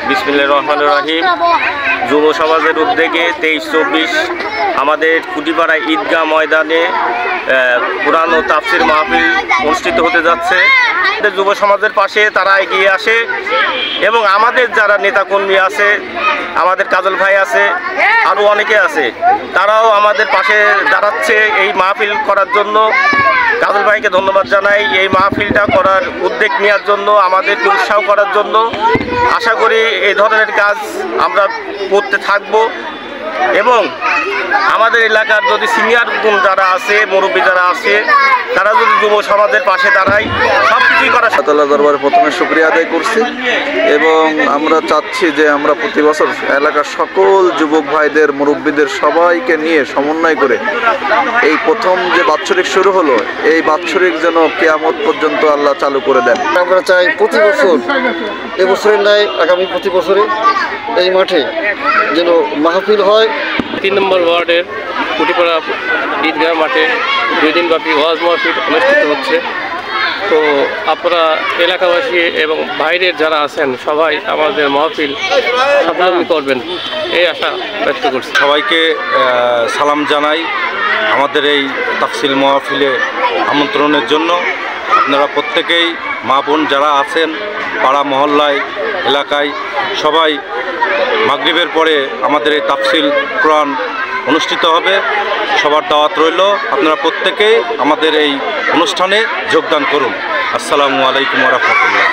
বিসমিল্লাহির রহমানির রহিম। যুব সমাজের উদ্যোগে 23-24 আমাদের কুটিপাড়া ঈদগাহ ময়দানে কুরআন ও তাফসির মাহফিল অনুষ্ঠিত হতে যাচ্ছে। যুব সমাজের পাশে তারা এগিয়ে আসে এবং আমাদের যারা নেতাকর্মী আছে, আমাদের কাজল ভাই আছে, আরও অনেকে আছে, তারাও আমাদের পাশে দাঁড়াচ্ছে এই মাহফিল করার জন্য। কাজল ভাইকে ধন্যবাদ জানাই এই মাহফিলটা করার উদ্যোগ নেওয়ার জন্য, আমাদেরকে উৎসাহ করার জন্য। আশা করি এই ধরনের কাজ আমরা করতে থাকবো এবং আমাদের এলাকার যদি সিনিয়র যারা আছে, মুরব্বী যারা আছে, তারা যদি যুব সমাজের পাশে দাঁড়ায়, সব কিছুই করা। আল্লাহ দরবারে প্রথমে শুকরিয়া আদায় করছি এবং আমরা চাচ্ছি যে আমরা প্রতি বছর এলাকার সকল যুবক ভাইদের, মুরব্বীদের সবাইকে নিয়ে সমন্বয় করে এই প্রথম যে বাৎসরিক শুরু হলো, এই বাৎসরিক যেন কিয়ামত পর্যন্ত আল্লাহ চালু করে দেন। আমরা চাই প্রতি বছর, এবছরের ন্যায় আগামী প্রতি বছরে এই মাঠে যেন মাহফিল হয়। 3 নম্বর ওয়ার্ডের কুটিপাড়া ঈদগাহ মাঠে 2 দিনব্যাপী ওয়াজ মাহফিল অনুষ্ঠিত হচ্ছে। তো আপনারা এলাকাবাসী এবং বাইরের যারা আছেন সবাই আমাদের মাহফিল সাফল্য করবেন এই আশা ব্যক্ত করছি। সবাইকে সালাম জানাই আমাদের এই তাফসিল মাহফিলে আমন্ত্রণের জন্য। আপনারা প্রত্যেকেই মা বোন যারা আছেন পাড়া মহল্লায় এলাকায় সবাই মাগরিবের পরে আমাদের এই তাফসিল কোরআন অনুষ্ঠিত হবে, সবার দাওয়াত রইল। আপনারা প্রত্যেকেই আমাদের এই অনুষ্ঠানে যোগদান করুন। আসসালামু আলাইকুম ওয়া রাহমাতুল্লাহ।